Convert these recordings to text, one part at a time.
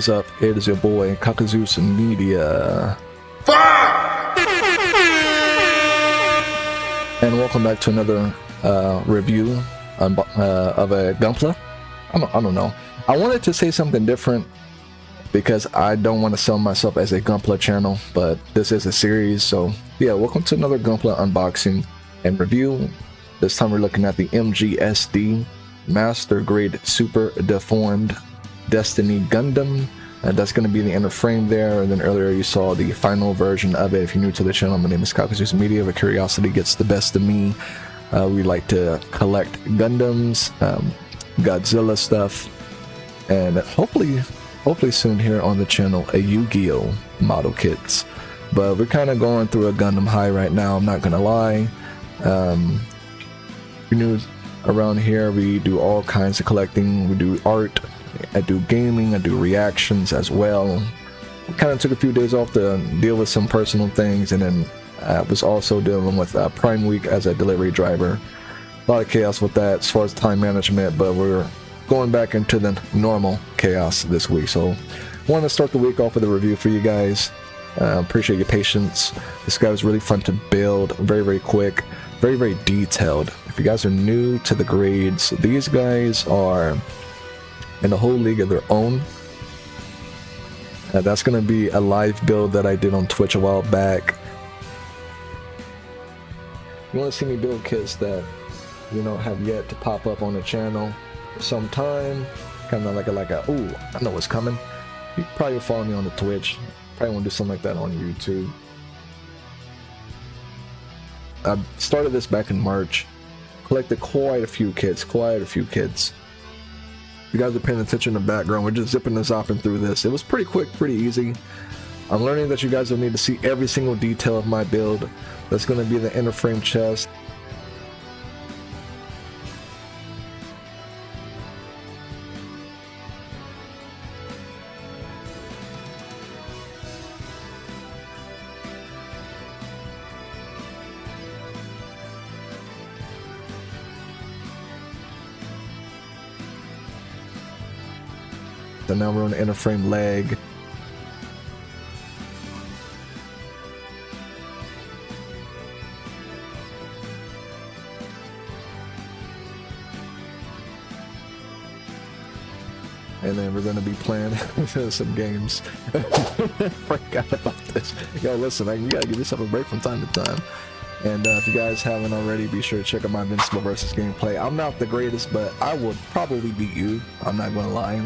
is up? It is your boy ZEUS Media. And welcome back to another review of a gunpla. I don't know. I wanted to say something different because I don't want to sell myself as a gunpla channel, but this is a series, so yeah, welcome to another gunpla unboxing and review. This time we're looking at the MGSD Master Grade Super Deformed Destiny Gundam. That's going to be the inner frame there, and then earlier you saw the final version of it. If you're new to the channel, my name is ZEUS Media, where curiosity gets the best of me. We like to collect Gundams, Godzilla stuff, and hopefully soon here on the channel a Yu-Gi-Oh model kits. But we're kind of going through a Gundam high right now, I'm not gonna lie. If you're new around here, we do all kinds of collecting. We do art, I do gaming, I do reactions as well. Kind of took a few days off to deal with some personal things, and then I was also dealing with Prime Week as a delivery driver. A lot of chaos with that as far as time management, but we're going back into the normal chaos this week. So I want to start the week off with a review for you guys. Appreciate your patience. This guy was really fun to build, very quick, very detailed. If you guys are new to the grades, these guys are in a whole league of their own. That's going to be a live build that I did on Twitch a while back. You want to see me build kits that have yet to pop up on the channel sometime, kind of like a ooh, I know what's coming. You probably follow me on the Twitch. Probably want to do something like that on YouTube. I started this back in March, collected quite a few kits. You guys are paying attention in the background, we're just zipping and zopping through this. It was pretty quick, pretty easy. I'm learning that you guys will need to see every single detail of my build. That's going to be the inner frame chest. So now we're on the inner frame leg. And then we're going to be playing some games. Forgot about this. Yo, listen, you gotta give yourself a break from time to time. And if you guys haven't already, be sure to check out my Invincible versus gameplay. I'm not the greatest, but I would probably beat you. I'm not going to lie.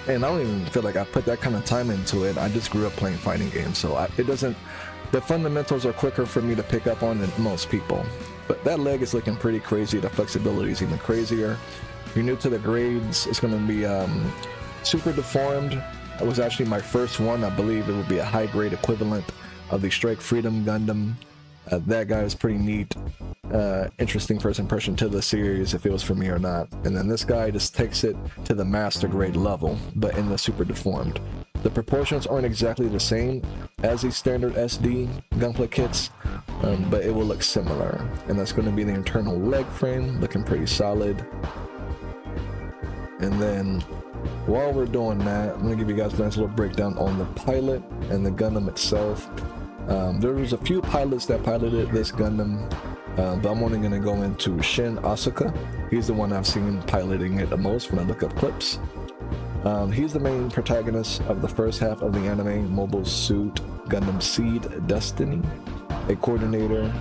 And I don't even feel like I put that kind of time into it. I just grew up playing fighting games, so the fundamentals are quicker for me to pick up on than most people. But that leg is looking pretty crazy. The flexibility is even crazier. If you're new to the grades, it's going to be super deformed. It was actually my first one. I believe it would be a high grade equivalent of the Strike Freedom Gundam. That guy is pretty neat. Interesting first impression to the series, if it was for me or not. And then this guy just takes it to the master grade level, but in the super deformed. The proportions aren't exactly the same as the standard SD gunpla kits, but it will look similar. And that's going to be the internal leg frame, looking pretty solid. And then while we're doing that, I'm going to give you guys a nice little breakdown on the pilot and the Gundam itself. There was a few pilots that piloted this Gundam, but I'm only going to go into Shin Asuka. He's the one I've seen piloting it the most when I look up clips. He's the main protagonist of the first half of the anime Mobile Suit Gundam Seed Destiny, a coordinator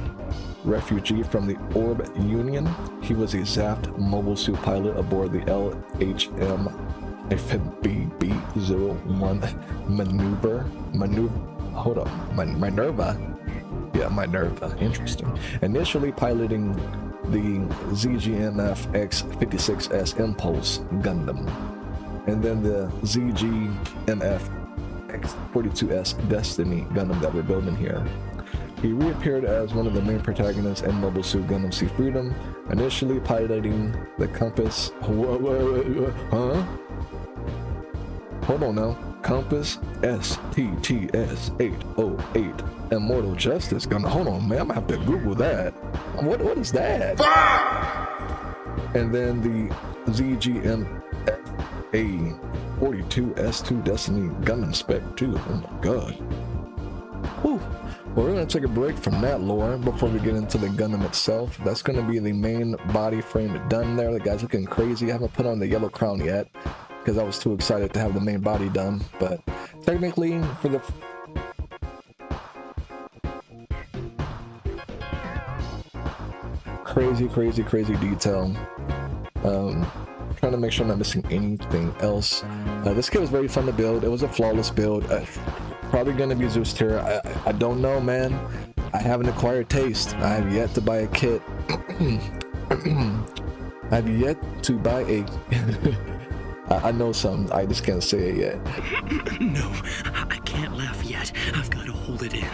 refugee from the Orb Union. He was a Zaft mobile suit pilot aboard the LHM-BB-01 Hold up, Minerva. Yeah, Minerva. Interesting. Initially piloting the ZGMF X56S Impulse Gundam, and then the ZGMF X42S Destiny Gundam that we're building here. He reappeared as one of the main protagonists in Mobile Suit Gundam Sea Freedom, initially piloting the Compass. Huh? Hold on now. Compass STTS-808 Immortal Justice Gundam. Hold on, man. I'm gonna have to Google that. What is that? And then the ZGMA 42S2 Destiny Gundam spec too. Oh my god. Whew. Well, we're going to take a break from that lore before we get into the Gundam itself. That's going to be the main body frame done there. The guy's looking crazy. I haven't put on the yellow crown yet because I was too excited to have the main body done. But technically, for the... crazy detail. Trying to make sure I'm not missing anything else. This kit was very fun to build. It was a flawless build. Probably going to be ZEUS tier. I don't know, man. I haven't acquired taste. I have yet to buy a kit. I have yet to buy a... I know some. I just can't say it yet. No, I can't laugh yet. I've got to hold it in.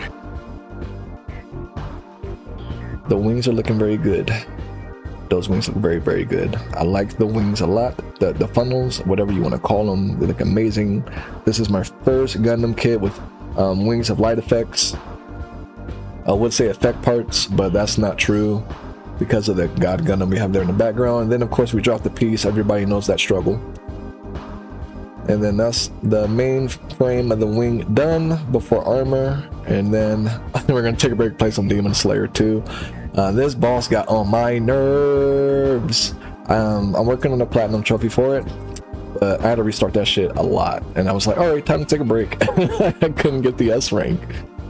The wings are looking very good. Those wings look very good. I like the wings a lot. The funnels, whatever you want to call them, they look amazing. This is my first Gundam kit with wings of light effects. I would say effect parts, but that's not true because of the God Gundam we have there in the background. And then of course we dropped the piece. Everybody knows that struggle. And then that's the main frame of the wing done before armor. And then we're gonna take a break, play some Demon Slayer 2. This boss got on my nerves. I'm working on a platinum trophy for it, but I had to restart that shit a lot. And I was like, all right, time to take a break. I couldn't get the S rank.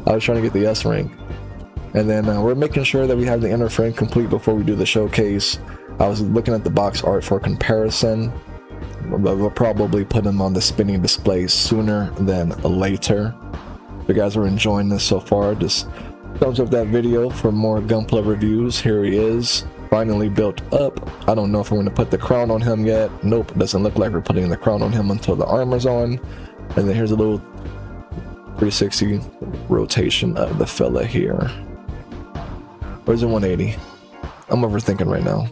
I was trying to get the S rank. And then we're making sure that we have the inner frame complete before we do the showcase. I was looking at the box art for comparison. We'll probably put them on the spinning display sooner than later. If you guys are enjoying this so far, just thumbs up that video for more Gunpla reviews. Here he is, finally built up. I don't know if we're going to put the crown on him yet. Nope, doesn't look like we're putting the crown on him until the armor's on. And then here's a little 360 rotation of the fella here. Where's the 180? I'm overthinking right now.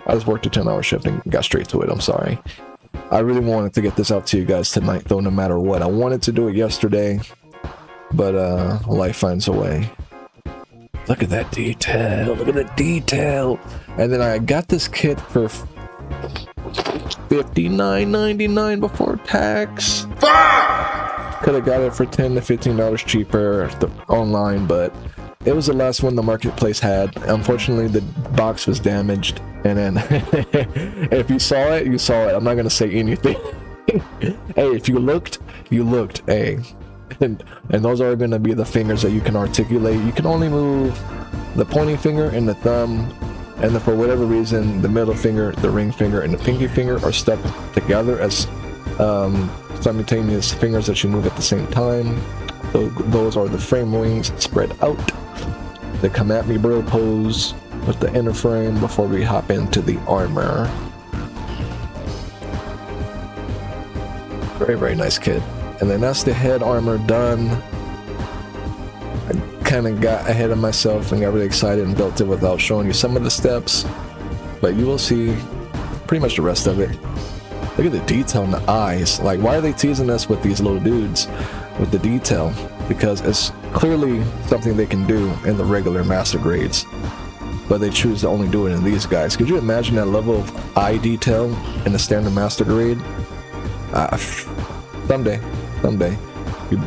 I just worked a 10-hour shift and got straight to it. I'm sorry. I really wanted to get this out to you guys tonight, though, no matter what. I wanted to do it yesterday, but life finds a way. Look at that detail. Look at the detail. And then I got this kit for $59.99 before tax. Could have got it for $10 to $15 cheaper online, but it was the last one the marketplace had. Unfortunately, the box was damaged. And then if you saw it, you saw it. I'm not going to say anything. Hey, if you looked, you looked. Hey. And those are going to be the fingers that you can articulate. You can only move the pointing finger and the thumb, and then for whatever reason the middle finger, the ring finger, and the pinky finger are stuck together as simultaneous fingers that you move at the same time. So those are the frame wings spread out. The come at me bro pose with the inner frame before we hop into the armor. Very nice kit. And then that's the head armor done. I kind of got ahead of myself and got really excited and built it without showing you some of the steps, but you will see pretty much the rest of it. Look at the detail in the eyes. Like, why are they teasing us with these little dudes with the detail? Because it's clearly something they can do in the regular master grades, but they choose to only do it in these guys. Could you imagine that level of eye detail in the standard master grade? Someday. I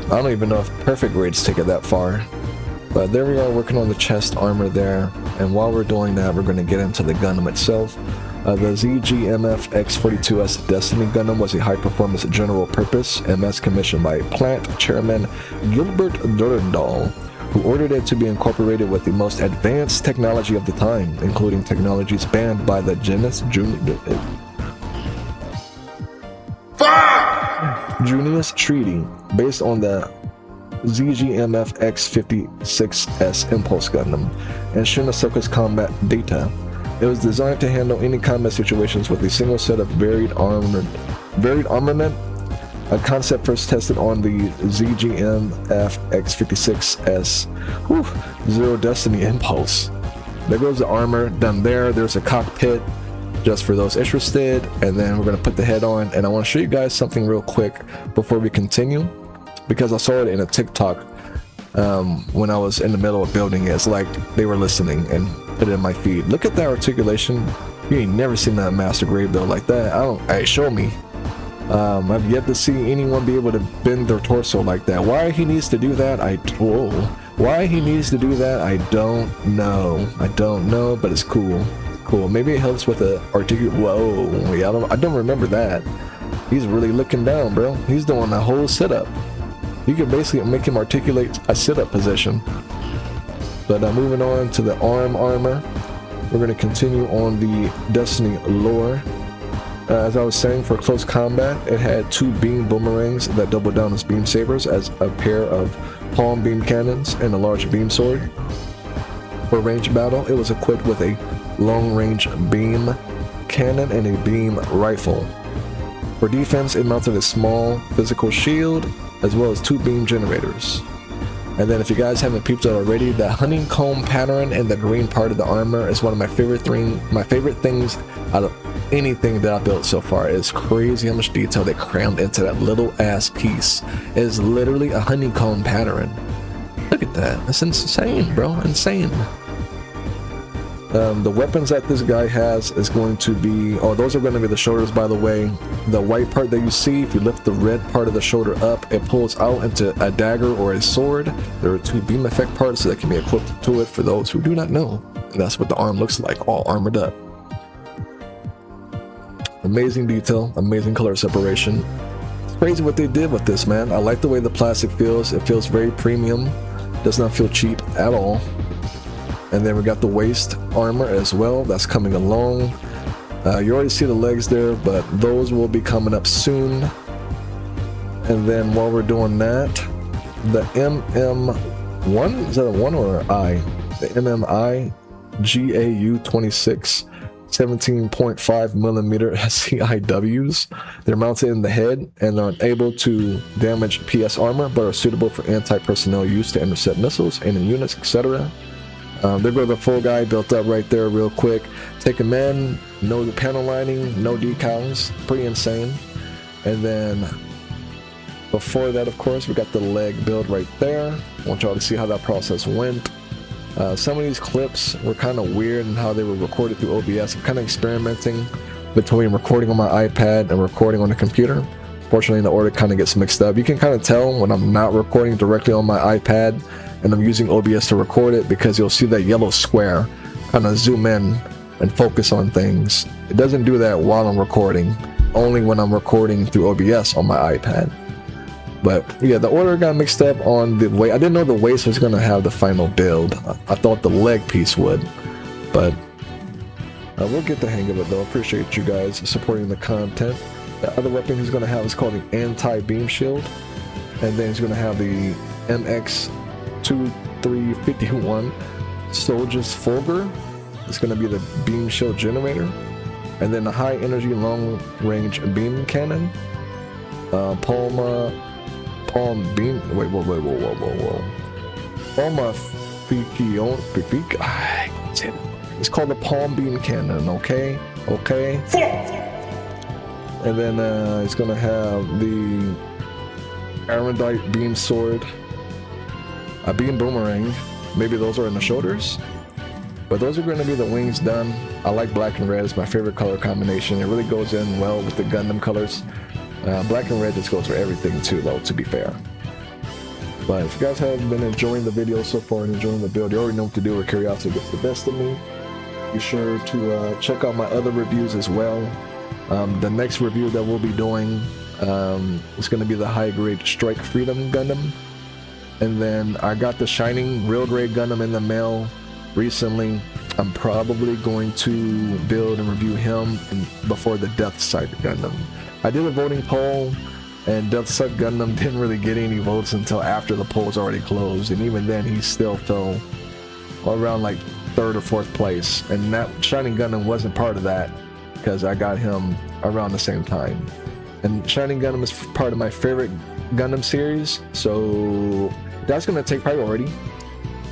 don't even know if perfect grades take it that far. But there we are, working on the chest armor there. And while we're doing that, we're going to get into the Gundam itself. The ZGMF X42S Destiny Gundam was a high-performance general-purpose MS commissioned by plant chairman Gilbert Durandal, who ordered it to be incorporated with the most advanced technology of the time, including technologies banned by the Junius Treaty, based on the ZGMF X56S Impulse Gundam and Shinosuke's combat data. It was designed to handle any combat situations with a single set of varied armament, a concept first tested on the ZGMF X56S Zero Destiny Impulse. There goes the armor done there. There's a cockpit just for those interested, and then we're going to put the head on. And I want to show you guys something real quick before we continue, because I saw it in a TikTok when I was in the middle of building it. It's like they were listening and put it in my feed. Look at that articulation. You ain't never seen that master grade build like that. Hey, show me. I've yet to see anyone be able to bend their torso like that. Why he needs to do that, why he needs to do that, I don't know. I don't know, but it's cool. Cool. Maybe it helps with the articulate. Whoa, yeah, I don't remember that. He's really looking down, bro. He's doing a whole sit-up. You can basically make him articulate a sit-up position. But moving on to the arm armor, we're going to continue on the Destiny lore. As I was saying, for close combat, it had 2 beam boomerangs that double down as beam sabers, as a pair of palm beam cannons and a large beam sword. For range battle, it was equipped with a long-range beam cannon and a beam rifle. For defense, it mounted a small physical shield as well as 2 beam generators. And then if you guys haven't peeped it already, the honeycomb pattern in the green part of the armor is one of my favorite things out of anything that I built so far. It's crazy how much detail they crammed into that little ass piece. It is literally a honeycomb pattern. Look at that. That's insane, bro. Insane. The weapons that this guy has is going to be, oh, those are going to be the shoulders, by the way. The white part that you see, if you lift the red part of the shoulder up, it pulls out into a dagger or a sword. There are 2 beam effect parts that can be equipped to it for those who do not know. And that's what the arm looks like, all armored up. Amazing detail, amazing color separation. It's crazy what they did with this, man. I like the way the plastic feels. It feels very premium. Does not feel cheap at all. And then we got the waist armor as well. That's coming along. You already see the legs there, but those will be coming up soon. And then while we're doing that, the MM1, is that a 1 or an I? The MMI GAU 26 17.5 millimeter SCIWs. They're mounted in the head and are unable to damage PS armor, but are suitable for anti-personnel use to intercept missiles, enemy units, etc. There goes the full guy built up right there real quick. Take him in, no panel lining, no decals, pretty insane. And then before that, of course, we got the leg build right there. I want y'all to see how that process went. Some of these clips were kind of weird in how they were recorded through OBS. I'm kind of experimenting between recording on my iPad and recording on the computer. Fortunately, the order kind of gets mixed up. You can kind of tell when I'm not recording directly on my iPad and I'm using OBS to record it, because you'll see that yellow square kind of zoom in and focus on things. It doesn't do that while I'm recording, only when I'm recording through OBS on my iPad. But yeah, the order got mixed up on the waist. I didn't know the waist was going to have the final build. I thought the leg piece would, but we'll get the hang of it though. Appreciate you guys supporting the content. The other weapon he's going to have is called the anti-beam shield, and then he's going to have the MX2351 Soldier's Fulgur. It's going to be the beam shield generator, and then the high energy long range beam cannon. Palm beam. Wait. Palma It's called the palm beam cannon. Okay. And then it's gonna have the Arendite beam sword, a beam boomerang. Maybe those are in the shoulders, but those are going to be the wings done. I like black and red. It's my favorite color combination. It really goes in well with the Gundam colors. Black and red just goes for everything too, though, to be fair. But if you guys have been enjoying the video so far and enjoying the build, you already know what to do, where curiosity gets the best of me. Be sure to check out my other reviews as well. The next review that we'll be doing is going to be the high grade Strike Freedom Gundam. And then I got the Shining real grade Gundam in the mail recently. I'm probably going to build and review him before the Death Sight Gundam. I did a voting poll, and Death Sight Gundam didn't really get any votes until after the poll was already closed, and even then he still fell around like 3rd or 4th place. And that Shining Gundam wasn't part of that, because I got him around the same time. And Shining Gundam is part of my favorite Gundam series, so that's going to take priority.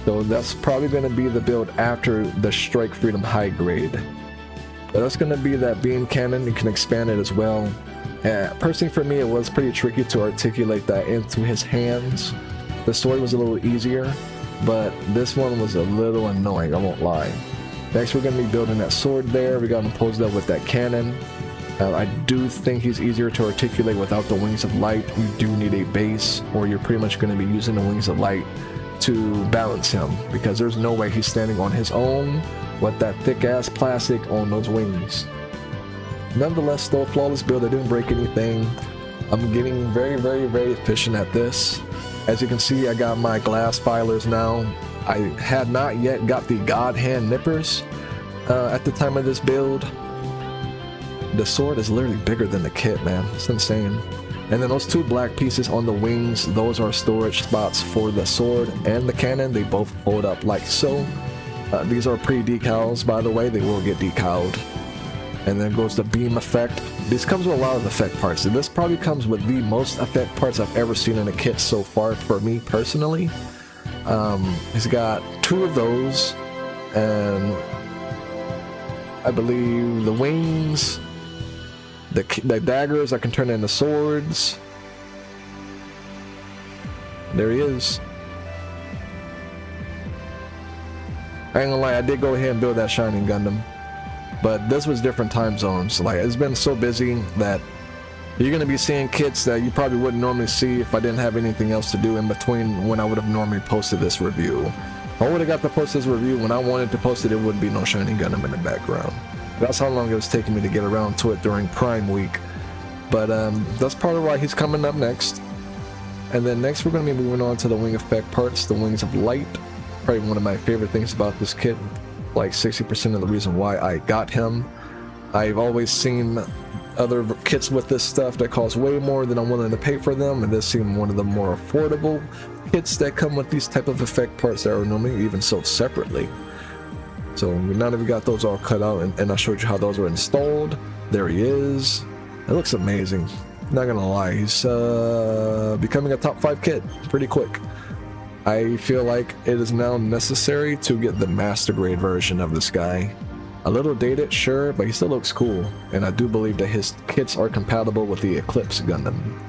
So that's probably going to be the build after the Strike Freedom high grade. But that's going to be that beam cannon. You can expand it as well. Personally, for me, it was pretty tricky to articulate that into his hands. The sword was a little easier, but this one was a little annoying, I won't lie. Next, we're going to be building that sword there. We got him posed up with that cannon. I do think he's easier to articulate without the Wings of Light. You do need a base, or you're pretty much going to be using the Wings of Light to balance him, because there's no way he's standing on his own with that thick ass plastic on those wings. Nonetheless, though, flawless build. I didn't break anything. I'm getting very, very, very efficient at this. As you can see, I got my glass filers now. I had not yet got the God Hand nippers at the time of this build. The sword is literally bigger than the kit, man. It's insane. And then those two black pieces on the wings, those are storage spots for the sword and the cannon. They both fold up like so. These are pre-decals, by the way. They will get decaled. And then goes the beam effect. This comes with a lot of effect parts, and this probably comes with the most effect parts I've ever seen in a kit so far for me personally. He's got 2 of those, and I believe the wings, the daggers I can turn into swords. There he is. I ain't gonna lie, I did go ahead and build that Shining Gundam, but this was different time zones. Like, it's been so busy that you're gonna be seeing kits that you probably wouldn't normally see if I didn't have anything else to do in between when I would have normally posted this review. If I would have got to post this review when I wanted to post it, it wouldn't be no Shining Gundam in the background. That's how long it was taking me to get around to it during Prime Week. But that's part of why he's coming up next. And then next we're going to be moving on to the wing effect parts, the Wings of Light. Probably one of my favorite things about this kit. Like 60% of the reason why I got him. I've always seen other kits with this stuff that cost way more than I'm willing to pay for them, and this seemed one of the more affordable kits that come with these type of effect parts that are normally even sold separately. So now that we got those all cut out and I showed you how those were installed, there he is. It looks amazing. Not gonna lie, he's becoming a top 5 kit pretty quick. I feel like it is now necessary to get the master grade version of this guy. A little dated, sure, but he still looks cool, and I do believe that his kits are compatible with the Eclipse Gundam.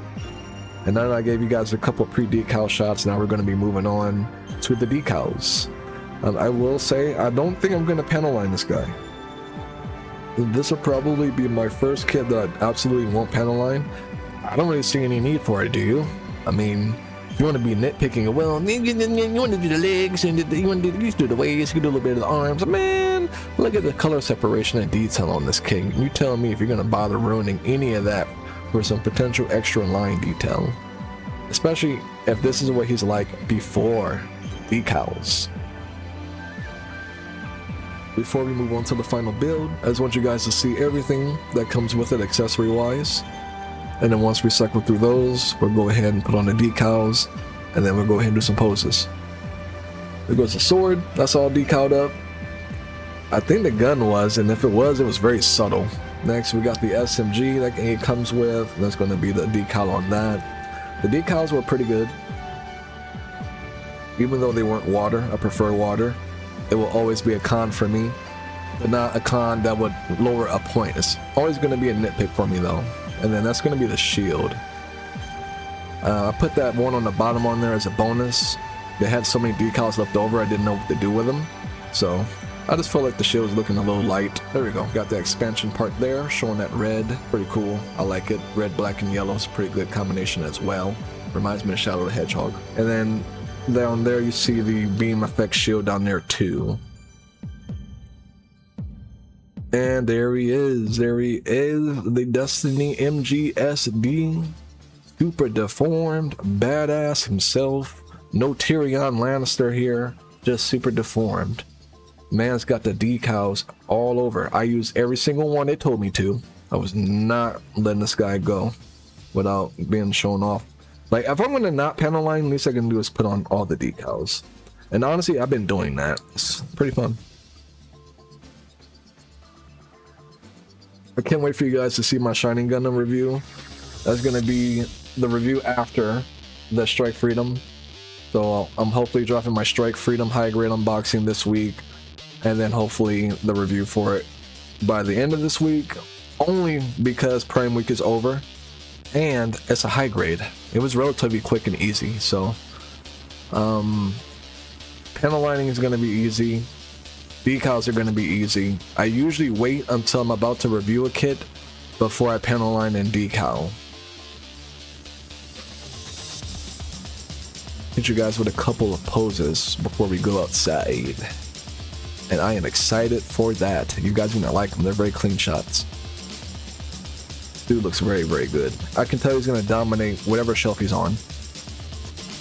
And now that I gave you guys a couple pre-decal shots, now we're going to be moving on to the decals. I will say, I don't think I'm going to panel line this guy. This will probably be my first kit that I absolutely won't panel line. I don't really see any need for it, do you? I mean, if you want to be nitpicking, well, you want to do the legs, and you want to do the waist, you can do a little bit of the arms. Man, look at the color separation and detail on this king. You tell me if you're going to bother ruining any of that for some potential extra line detail. Especially if this is what he's like before decals. Before we move on to the final build, I just want you guys to see everything that comes with it accessory wise. And then once we cycle through those, we'll go ahead and put on the decals, and then we'll go ahead and do some poses. There goes the sword, that's all decaled up. I think the gun was, and if it was very subtle. Next we got the SMG that it comes with, that's going to be the decal on that. The decals were pretty good. Even though they weren't water, I prefer water. It will always be a con for me, but not a con that would lower a point. It's always going to be a nitpick for me though. And then that's going to be the shield. I put that one on the bottom on there as a bonus. They had so many decals left over, I didn't know what to do with them. So I just felt like the shield's looking a little light. There we go. Got the expansion part there, showing that red. Pretty cool. I like it. Red, black, and yellow is a pretty good combination as well. Reminds me of Shadow the Hedgehog. And then down there you see the beam effect shield down there too. And there he is, the Destiny MGSD, super deformed, badass himself. No Tyrion Lannister here, just super deformed. Man's got the decals all over. I used every single one they told me to. I was not letting this guy go without being shown off. Like, if I'm gonna not panel line, the least I can do is put on all the decals. And honestly, I've been doing that. It's pretty fun. I can't wait for you guys to see my Shining Gundam review. That's gonna be the review after the Strike Freedom. So I'm hopefully dropping my Strike Freedom high grade unboxing this week, and then hopefully the review for it by the end of this week, only because Prime Week is over and it's a high grade. It was relatively quick and easy, so panel lining is going to be easy. Decals are going to be easy. I usually wait until I'm about to review a kit before I panel line and decal. Hit you guys with a couple of poses before we go outside. And I am excited for that. You guys are gonna like them. They're very clean shots. Dude looks very, very good. I can tell he's gonna dominate whatever shelf he's on.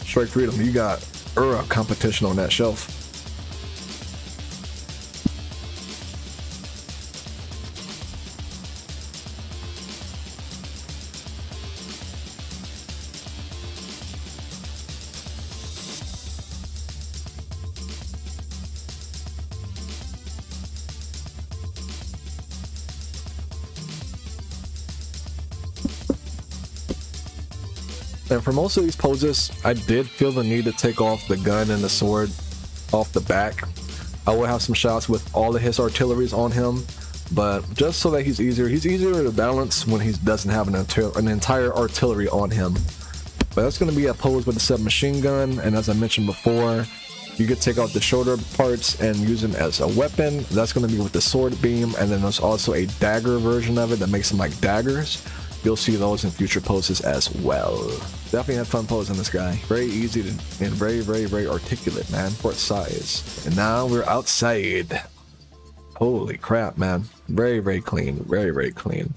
Strike Freedom, you got competition on that shelf. And for most of these poses, I did feel the need to take off the gun and the sword off the back. I will have some shots with all of his artilleries on him, but just so that he's easier to balance when he doesn't have an entire artillery on him. But that's going to be a pose with the submachine gun, and as I mentioned before, you could take out the shoulder parts and use them as a weapon. That's going to be with the sword beam, and then there's also a dagger version of it that makes them like daggers. You'll see those in future poses as well. Definitely had fun posing this guy. Very easy to, and very, very, very articulate, man, for its size. And now we're outside. Holy crap, man. Very, very clean. Very, very clean.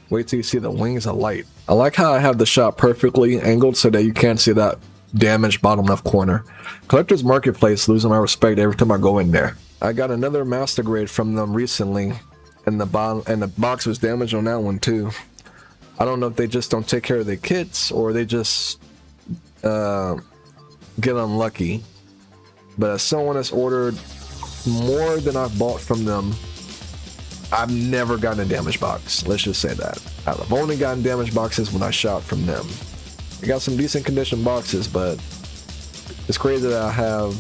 Wait till you see the wings of light. I like how I have the shot perfectly angled so that you can't see that damaged bottom left corner. Collector's Marketplace, losing my respect every time I go in there. I got another master grade from them recently, and the box was damaged on that one too. I don't know if they just don't take care of their kits or they just get unlucky. But as someone has ordered more than I've bought from them, I've never gotten a damaged box. Let's just say that. I've only gotten damaged boxes when I shot from them. I got some decent condition boxes, but it's crazy that I have...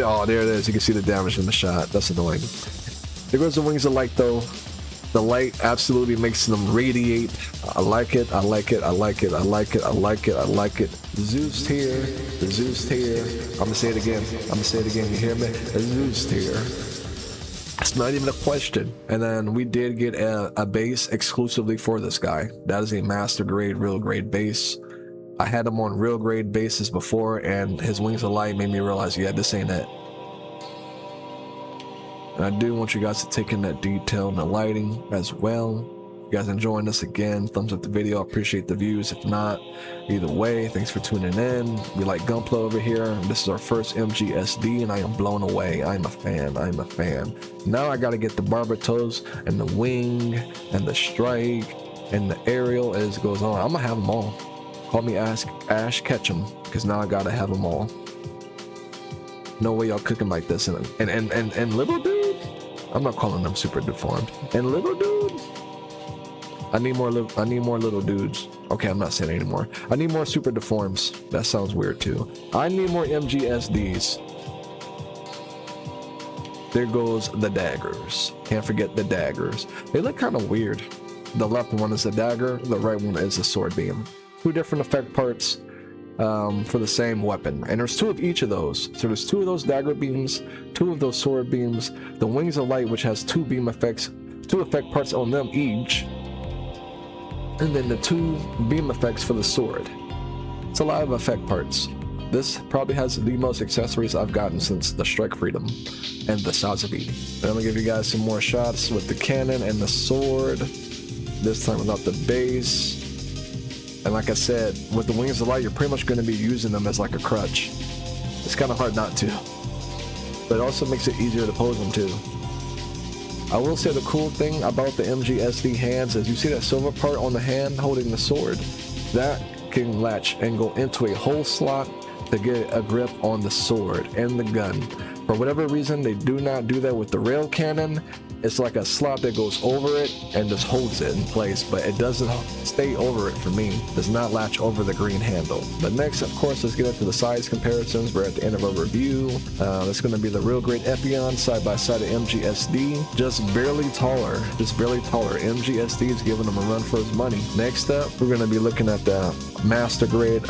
Oh, there it is. You can see the damage in the shot. That's annoying. There goes the wings of light though. The light absolutely makes them radiate. I like it, I like it, I like it, I like it, I like it, I like it. ZEUS tier, the ZEUS tier. I'm gonna say it again, I'm gonna say it again, you hear me? The ZEUS tier. It's not even a question. And then we did get a base exclusively for this guy. That is a master grade, real grade base. I had him on real grade bases before, and his wings of light made me realize, yeah, this ain't it. And I do want you guys to take in that detail and the lighting as well. If you guys enjoying this, again, thumbs up the video. I appreciate the views. If not, either way, thanks for tuning in. We like Gunpla over here. This is our first MGSD, and I am blown away. I'm a fan. I'm a fan. Now I got to get the barbatos and the wing and the strike and the aerial as it goes on. I'm going to have them all. Call me Ash Ketchum, because now I got to have them all. No way y'all cooking like this. And little dude, I'm not calling them super deformed. And little dude, I need more little dudes. Okay, I'm not saying it anymore. I need more super deforms. That sounds weird too. I need more MGSDs. There goes the daggers. Can't forget the daggers. They look kind of weird. The left one is the dagger, the right one is the sword beam. Two different effect parts for the same weapon, and there's two of each of those. So there's two of those dagger beams, two of those sword beams, the wings of light, which has two beam effects, two effect parts on them each, and then the two beam effects for the sword. It's a lot of effect parts. This probably has the most accessories I've gotten since the Strike Freedom and the Sazabi. I'm gonna give you guys some more shots with the cannon and the sword, this time without the base. And like I said, with the wings of light, you're pretty much going to be using them as like a crutch. It's kind of hard not to, but it also makes it easier to pose them too. I will say the cool thing about the MGSD hands is you see that silver part on the hand holding the sword, that can latch and go into a whole slot to get a grip on the sword and the gun. For whatever reason, they do not do that with the rail cannon. It's like a slot that goes over it and just holds it in place, but it doesn't stay over it for me. It does not latch over the green handle. But next, of course, let's get into the size comparisons. We're at the end of our review. That's going to be the real grade Epion side by side of MGSD. Just barely taller. MGSD is giving him a run for his money. Next up, we're going to be looking at the master grade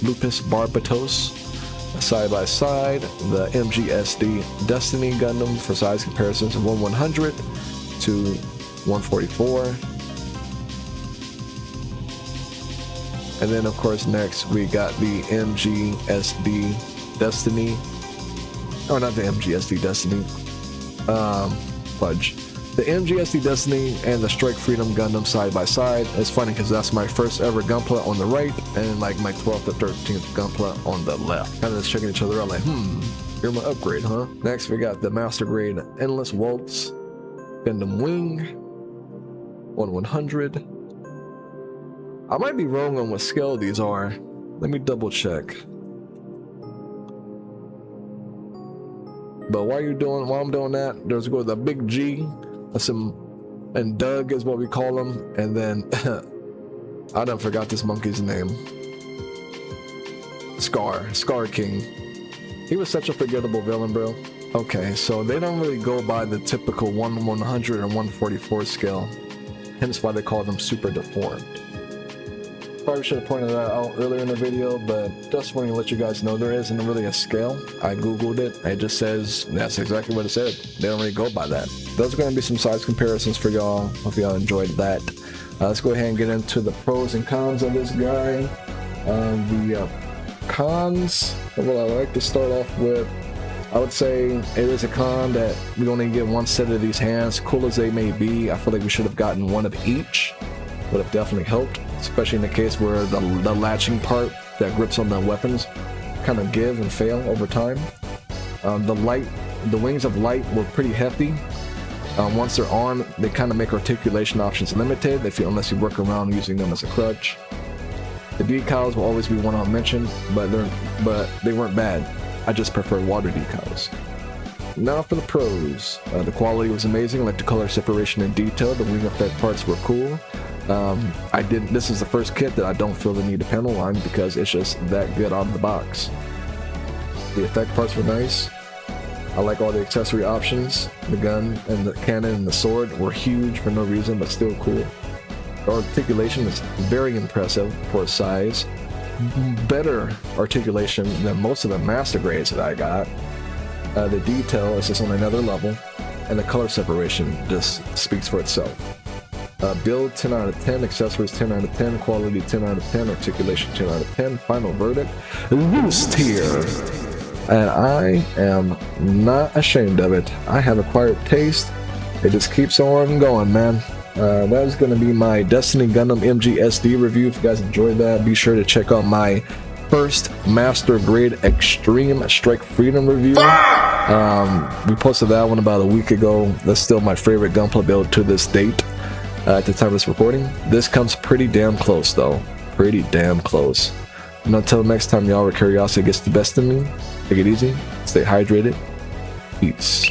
Lupus Barbatos. Side by side, the MGSD Destiny Gundam for size comparisons of 1/100 to 144. And then of course next we got the MGSD Destiny. Oh, not the MGSD Destiny. Fudge. The MGSD Destiny and the Strike Freedom Gundam side by side. It's funny because that's my first ever gunpla on the right and like my 12th or 13th gunpla on the left. Kind of just checking each other out like, you're my upgrade, huh? Next we got the Master Grade Endless Waltz Gundam Wing 1/100. I might be wrong on what scale these are. Let me double check. But while I'm doing that, there's go the big G, and Doug is what we call him, and then I done forgot this monkey's name. Scar King. He was such a forgettable villain, bro. Okay, so they don't really go by the typical 1/100 or 144 scale, hence why they call them super deformed. Probably should have pointed that out earlier in the video, but just wanting to let you guys know there isn't really a scale. I googled it, it just says that's exactly what it said. They don't really go by that. Those are going to be some size comparisons for y'all. Hope y'all enjoyed that. Let's go ahead and get into the pros and cons of this guy. The cons, well, I like to start off with, I would say it is a con that we only get one set of these hands. Cool as they may be, I feel like we should have gotten one of each. Would have definitely helped, especially in the case where the latching part that grips on the weapons kind of give and fail over time. The wings of light were pretty hefty. Once they're on, they kind of make articulation options limited unless you work around using them as a crutch. The decals will always be one I'll mention, but they weren't bad. I just prefer water decals. Now for the pros. The quality was amazing, like the color separation and detail. The wing effect parts were cool. This is the first kit that I don't feel the need to panel line because it's just that good out of the box. The effect parts were nice. I like all the accessory options. The gun and the cannon and the sword were huge for no reason, but still cool. The articulation is very impressive for its size. Better articulation than most of the master grades that I got. The detail is just on another level, and the color separation just speaks for itself. Build 10 out of 10, accessories 10 out of 10, quality 10 out of 10, articulation 10 out of 10, final verdict, this tier. And I am not ashamed of it. I have acquired taste. It just keeps on going, man. That is going to be my Destiny Gundam MGSD review. If you guys enjoyed that, be sure to check out my first Master Grade Extreme Strike Freedom review. We posted that one about a week ago. That's still my favorite gunpla build to this date. At the time of this recording, this comes pretty damn close though. Pretty damn close. And until next time, y'all, where curiosity gets the best of me, take it easy, stay hydrated, peace.